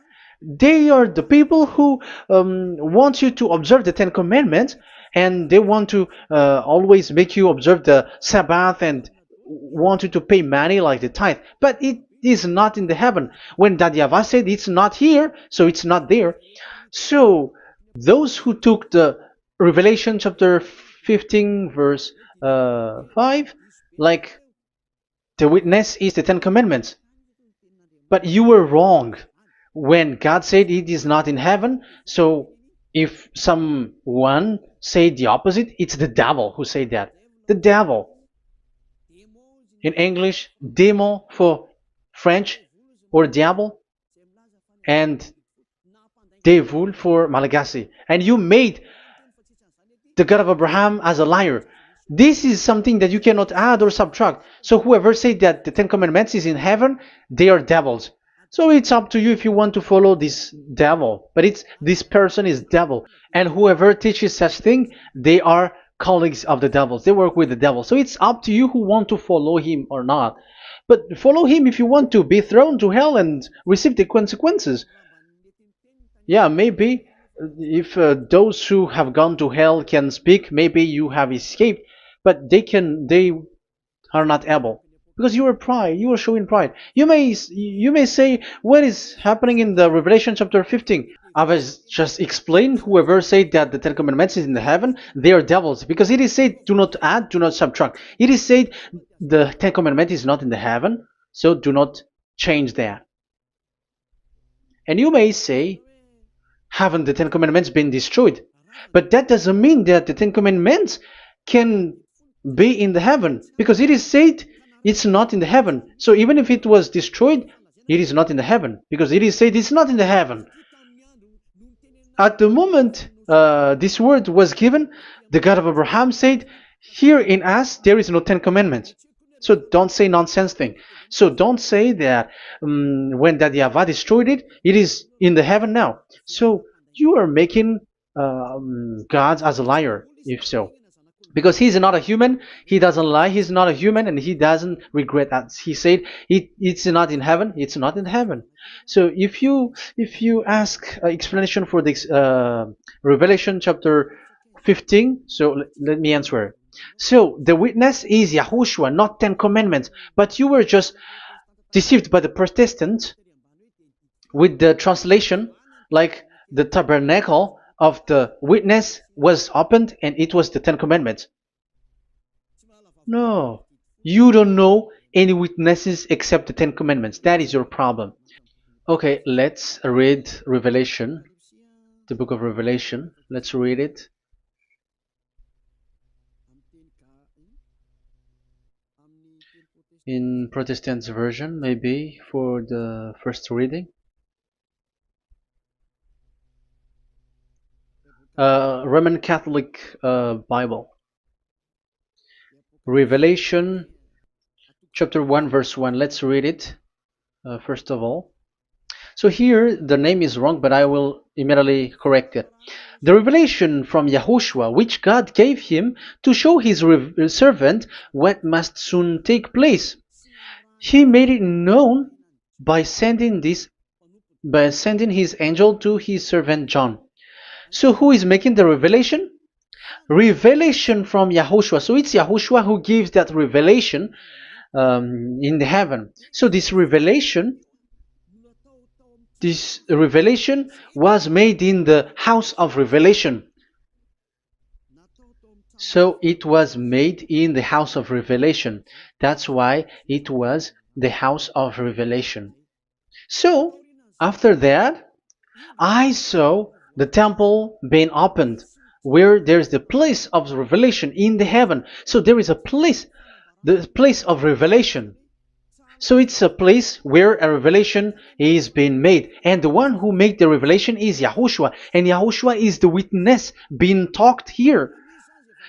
They are the people who want you to observe the Ten Commandments, and they want to always make you observe the Sabbath and want you to pay money like the tithe. But it is not in the heaven. When that YAHVAH said it's not here, so it's not there. So those who took the Revelation chapter 15 verse 5, like the witness is the Ten Commandments. But you were wrong when God said it is not in heaven. So if someone say the opposite, it's the devil who said that. The devil. In English, démon for French, or diable, and devil for Malagasy. And you made the God of Abraham as a liar. This is something that you cannot add or subtract. So whoever said that the Ten Commandments is in heaven, they are devils. So it's up to you if you want to follow this devil. But it's this person is devil. And whoever teaches such thing, they are colleagues of the devils. They work with the devil. So it's up to you who want to follow him or not. But follow him if you want to be thrown to hell and receive the consequences. Yeah, maybe if those who have gone to hell can speak, maybe you have escaped, but they are not able because you are pride. You are showing pride. You may say what is happening in the Revelation chapter 15. I was just explained. Whoever said that the Ten Commandments is in the heaven, they are devils, because it is said, "Do not add, do not subtract." It is said the Ten Commandment is not in the heaven, so do not change that. And you may say, haven't the Ten Commandments been destroyed? But that doesn't mean that the Ten Commandments can be in the heaven, because it is said it's not in the heaven. So even if it was destroyed, it is not in the heaven, because it is said it's not in the heaven. At the moment this word was given, the God of Abraham said, here in us there is no Ten Commandments. So don't say nonsense thing. So don't say that when that YAHVAH destroyed it, it is in the heaven now. So you are making God as a liar, if so. Because he's not a human, he doesn't lie, he's not a human, and he doesn't regret that. He said it's not in heaven, it's not in heaven. So if you ask explanation for this Revelation chapter 15, so let me answer. So the witness is YAHOSHUAH, not Ten Commandments. But you were just deceived by the Protestants with the translation, like the tabernacle of the witness was opened and it was the Ten Commandments. No, you don't know any witnesses except the Ten Commandments. That is your problem. Okay, let's read Revelation, the book of Revelation. Let's read it. In Protestant's version, maybe for the first reading. Roman Catholic Bible. Revelation chapter 1 verse 1. Let's read it first of all. So here the name is wrong, but I will immediately correct it. The revelation from YAHOSHUAH, which God gave him to show his servant what must soon take place. He made it known by sending his angel to his servant John. So who is making the revelation? Revelation from YAHOSHUAH. So it's YAHOSHUAH who gives that revelation in the heaven. So this revelation was made in the house of revelation. So it was made in the house of revelation. That's why it was the house of revelation. So, after that, I saw the temple being opened, where there's the place of revelation in the heaven. So there is a place, the place of revelation. So it's a place where a revelation is being made. And the one who made the revelation is YAHOSHUAH. And YAHOSHUAH is the witness being talked here.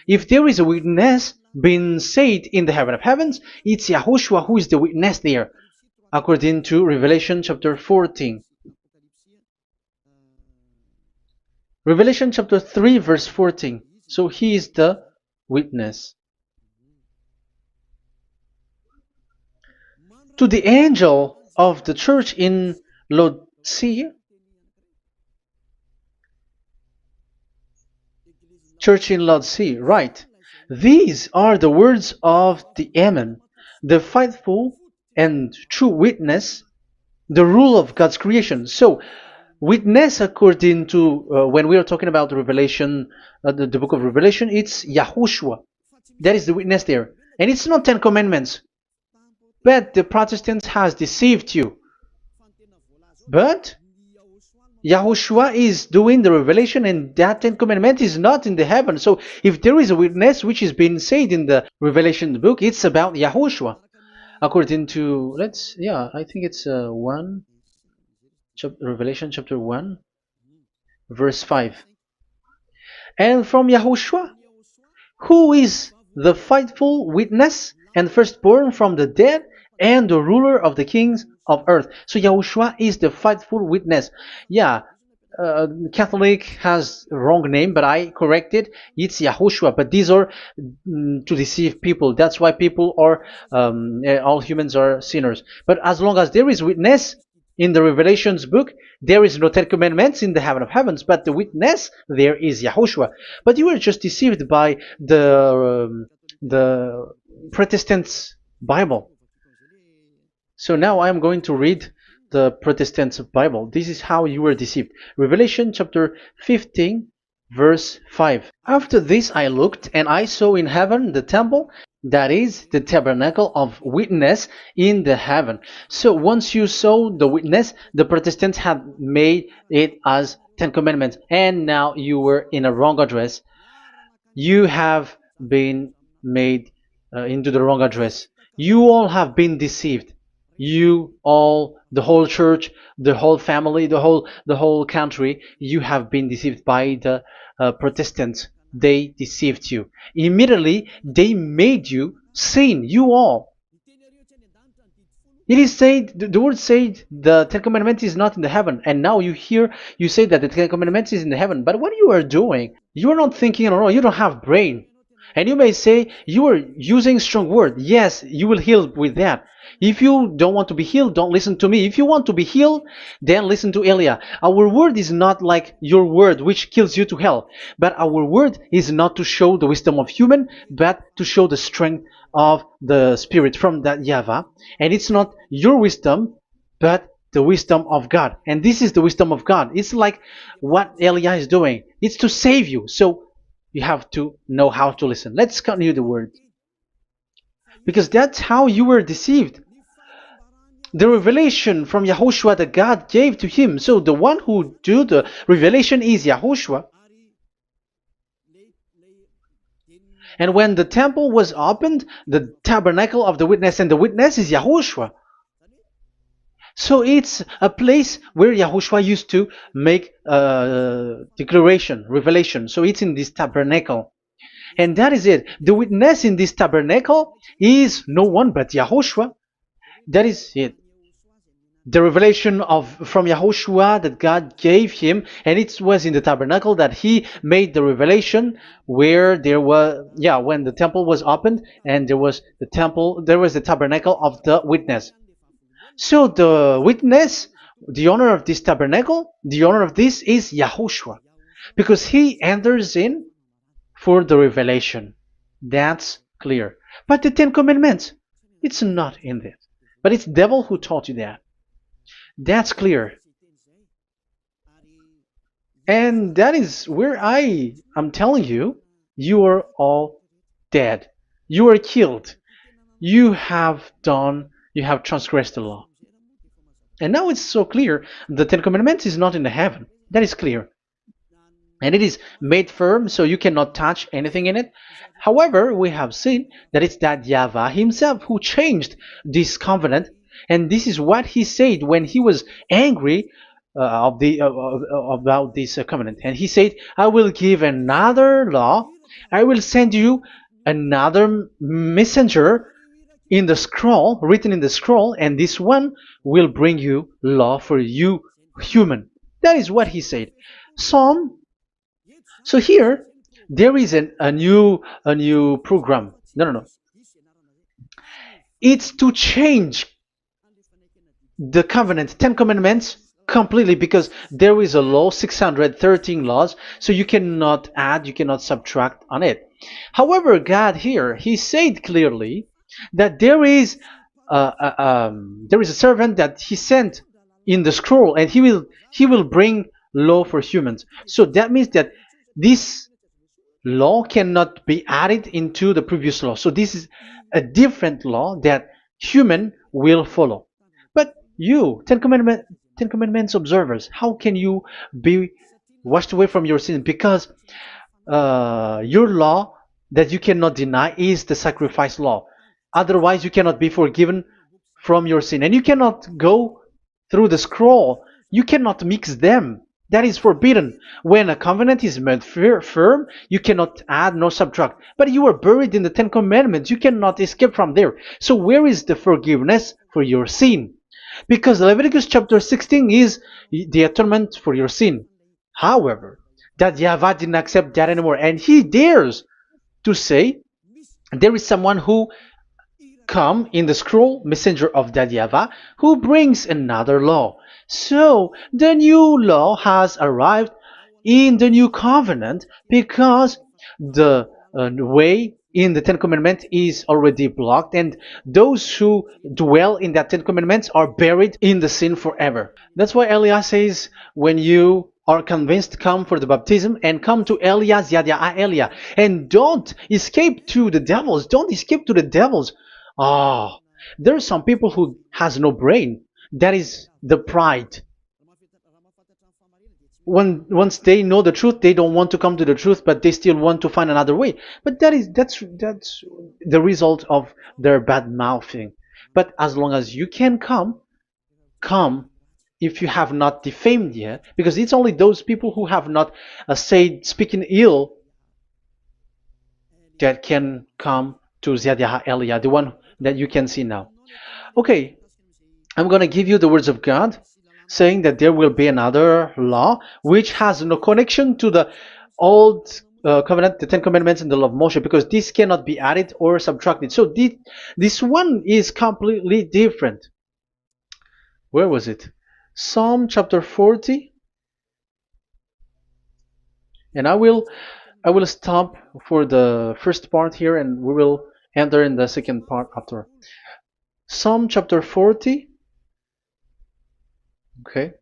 If there is a witness being said in the heaven of heavens, it's YAHOSHUAH who is the witness there, according to Revelation chapter 14. Revelation chapter 3 verse 14. So he is the witness. To the angel of the church in Laodicea, right. These are the words of the Amen, the faithful and true witness, the rule of God's creation. So, witness according to, when we are talking about the Revelation, the book of Revelation, it's YAHOSHUAH. That is the witness there. And it's not 10 Commandments. But the Protestants has deceived you. But YAHOSHUAH is doing the revelation, and that 10 Commandment is not in the heaven. So if there is a witness which is being said in the Revelation book, it's about YAHOSHUAH. According to, I think it's Revelation chapter 1, verse 5. And from YAHOSHUAH, who is the faithful witness and firstborn from the dead, and the ruler of the kings of earth. So YAHOSHUAH is the faithful witness. Catholic has a wrong name, but I corrected. It's YAHOSHUAH. But these are to deceive people. That's why people are, all humans are sinners. But as long as there is witness in the Revelations book, there is no 10 Commandments in the heaven of heavens, but the witness there is YAHOSHUAH. But you were just deceived by the Protestants' Bible. So now I am going to read the Protestants' Bible. This is how you were deceived. Revelation chapter 15, verse 5. After this I looked, and I saw in heaven the temple, that is the tabernacle of witness in the heaven. So once you saw the witness, the Protestants had made it as 10 Commandments, and now you were in a wrong address. You have been made into the wrong address. You all have been deceived. You all, the whole church, the whole family, the whole country, you have been deceived by the Protestants. They deceived you. Immediately, they made you sin, you all. It is said, the word said, the 10 Commandments is not in the heaven. And now you say that the 10 Commandments is in the heaven. But what you are doing, you are not thinking at all. You don't have brain. And you may say, you are using strong word. Yes, you will heal with that. If you don't want to be healed, don't listen to me. If you want to be healed, then listen to Elia. Our word is not like your word, which kills you to hell. But our word is not to show the wisdom of human, but to show the strength of the Spirit from that YAHVAH. And it's not your wisdom, but the wisdom of God. And this is the wisdom of God. It's like what Elia is doing. It's to save you. So you have to know how to listen. Let's continue the word. Because that's how you were deceived. The revelation from YAHOSHUAH that God gave to him. So the one who do the revelation is YAHOSHUAH. And when the temple was opened, the tabernacle of the witness, and the witness is YAHOSHUAH. So it's a place where YAHOSHUAH used to make declaration, revelation. So it's in this tabernacle. And that is it. The witness in this tabernacle is no one but YAHOSHUAH. That is it. The revelation from YAHOSHUAH that God gave him, and it was in the tabernacle that he made the revelation, where there was, when the temple was opened, and there was the tabernacle of the witness. So the witness, the owner of this tabernacle, the owner of this is YAHOSHUAH, because he enters in for the revelation. That's clear. But the 10 Commandments, it's not in there. But it's the devil who taught you that. That's clear. And that is where I am telling you, you are all dead. You are killed. You have done You have transgressed the law. And now it's so clear. The Ten Commandments is not in the heaven. That is clear. And it is made firm, so you cannot touch anything in it. However, we have seen that it's that YAHVAH himself who changed this covenant, and this is what he said when he was angry about this covenant. And he said, "I will give another law. I will send you another messenger in the scroll, written in the scroll, and this one will bring you law for you, human." That is what he said. Psalm so here there is a new program. No. It's to change the covenant, Ten Commandments completely, because there is a law, 613 laws, so you cannot add, you cannot subtract on it. However, God here, He said clearly that there is a servant that He sent in the scroll, and He will bring law for humans. So that means that this law cannot be added into the previous law. So this is a different law that human will follow. But you, Ten Commandments observers, how can you be washed away from your sin? Because your law that you cannot deny is the sacrifice law. Otherwise, you cannot be forgiven from your sin. And you cannot go through the scroll. You cannot mix them. That is forbidden. When a covenant is made firm, you cannot add nor subtract. But you are buried in the Ten Commandments. You cannot escape from there. So where is the forgiveness for your sin? Because Leviticus chapter 16 is the atonement for your sin. However, that YAHVAH didn't accept that anymore. And he dares to say there is someone who come in the scroll, messenger of that YAHVAH, who brings another law. So the new law has arrived in the new covenant because the way in the Ten Commandments is already blocked, and those who dwell in that Ten Commandments are buried in the sin forever. That's why Elias says, when you are convinced, come for the baptism and come to Elias, Yada Elia, and don't escape to the devils. Don't escape to the devils. Ah, there are some people who has no brain. That is the pride. Once they know the truth, they don't want to come to the truth, but they still want to find another way. But that's the result of their bad mouthing. But as long as you can come if you have not defamed yet, because it's only those people who have not said speaking ill that can come to Ziyad Elia, the one that you can see now. Okay, I'm going to give you the words of God saying that there will be another law which has no connection to the old covenant, the Ten Commandments and the law of Moshe, because this cannot be added or subtracted. So this one is completely different. Where was it? Psalm chapter 40. And I will stop for the first part here, and we will enter in the second part after. Psalm chapter 40. Okay.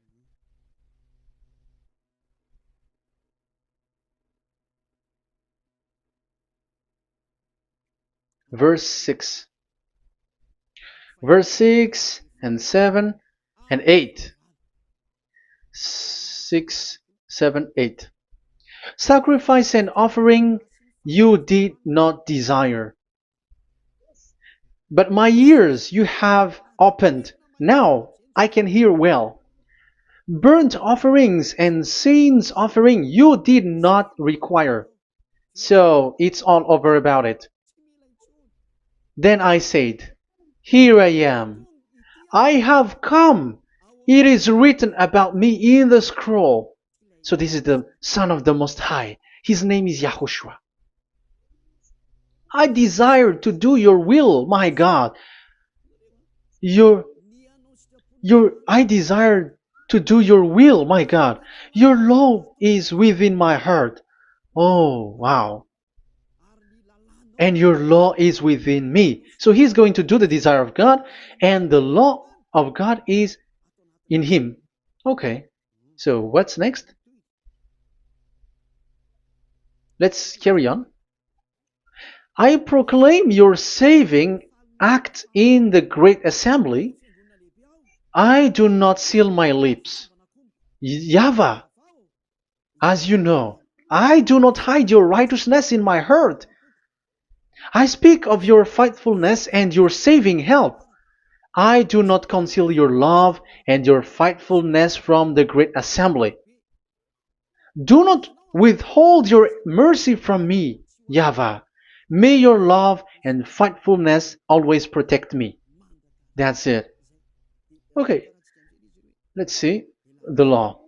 Verse 6. Verse 6 and 7 and 8. 6, 7, 8. Sacrifice and offering you did not desire, but my ears you have opened. Now I can hear well. Burnt offerings and sins offering you did not require. So it's all over about it. Then I said, here I am. I have come. It is written about me in the scroll. So this is the Son of the Most High. His name is YAHOSHUAH. I desire to do your will, my God. I desire to do your will, my God. Your law is within my heart. Oh, wow. And your law is within me. So he's going to do the desire of God, and the law of God is in him. Okay. So what's next? Let's carry on. I proclaim your saving act in the great assembly, I do not seal my lips. YAHVAH, as you know, I do not hide your righteousness in my heart. I speak of your faithfulness and your saving help. I do not conceal your love and your faithfulness from the great assembly. Do not withhold your mercy from me, YAHVAH. May your love and faithfulness always protect me. That's it. Okay, let's see the law.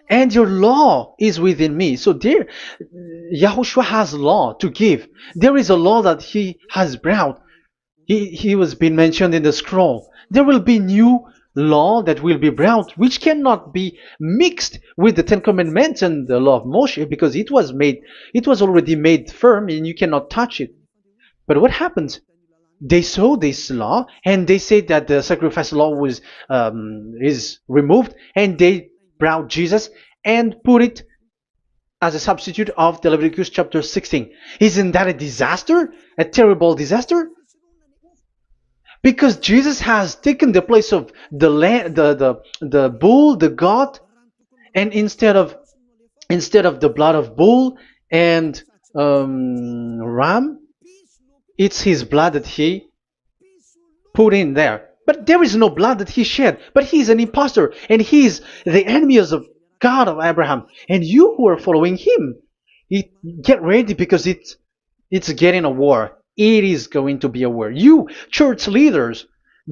And your law is within me. So there, Yahushua has law to give. There is a law that he has brought. He was being mentioned in the scroll. There will be new law that will be brought, which cannot be mixed with the Ten Commandments and the law of Moshe, because it was already made firm, and you cannot touch it. But what happens? They saw this law, and they said that the sacrifice law was is removed, and they brought Jesus and put it as a substitute of the Leviticus chapter 16. Isn't that a disaster? A terrible disaster? Because Jesus has taken the place of the bull, the goat, and instead of the blood of bull and ram, it's his blood that he put in there. But there is no blood that he shed. But he's an impostor, and he's the enemy of God of Abraham. And you who are following him, get ready, because it's getting a war. It is going to be a war. You church leaders,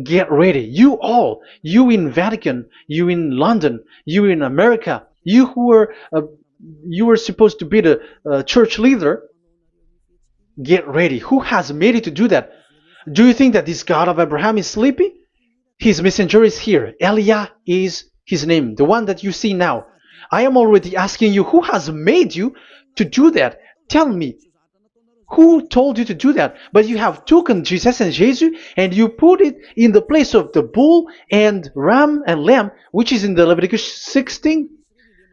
get ready. You all, you in Vatican, you in London, you in America, you who are supposed to be the church leader, get ready. Who has made it to do that? Do you think that this God of Abraham is sleepy? His messenger is here. Eliah is his name, the one that you see now. I am already asking you, who has made you to do that? Tell me, who told you to do that? But you have taken Jesus and Jesus, and you put it in the place of the bull and ram and lamb, which is in the Leviticus 16,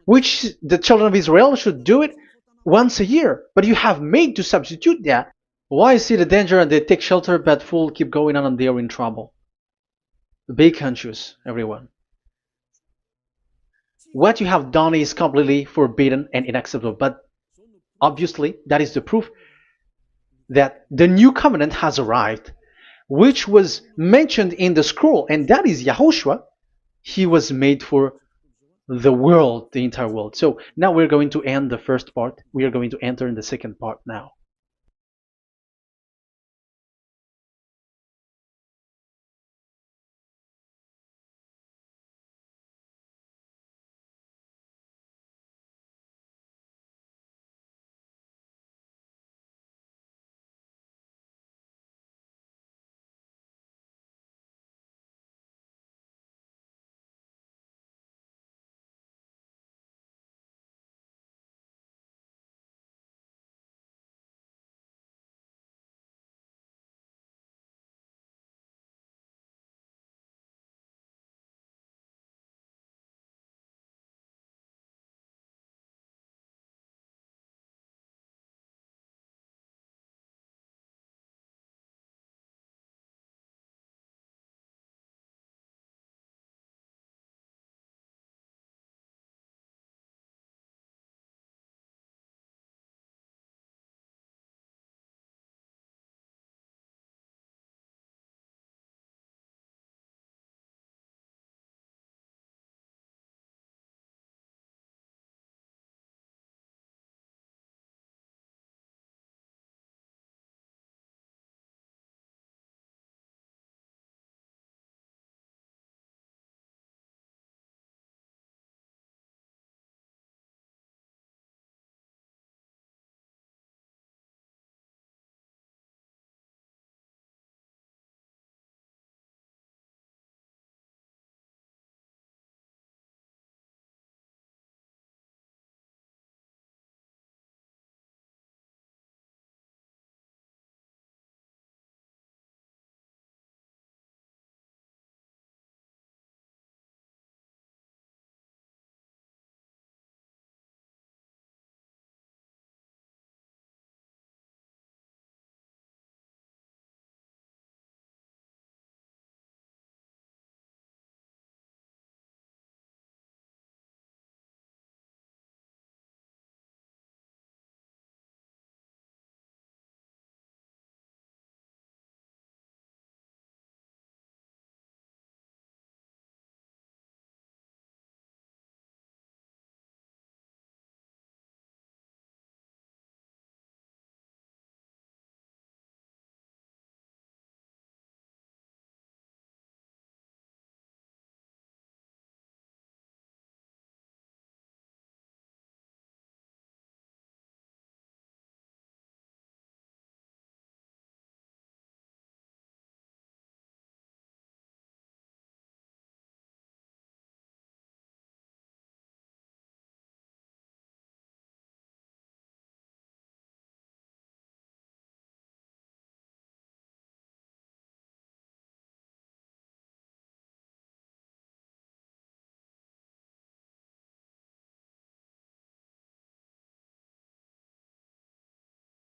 which the children of Israel should do it once a year. But you have made to substitute that. Why see the danger and they take shelter, but fool keep going on and they are in trouble? Be conscious, everyone. What you have done is completely forbidden and unacceptable. But obviously, that is the proof that the new covenant has arrived, which was mentioned in the scroll, and that is Yahushua. He was made for the world, the entire world. So now we're going to end the first part. We are going to enter in the second part now.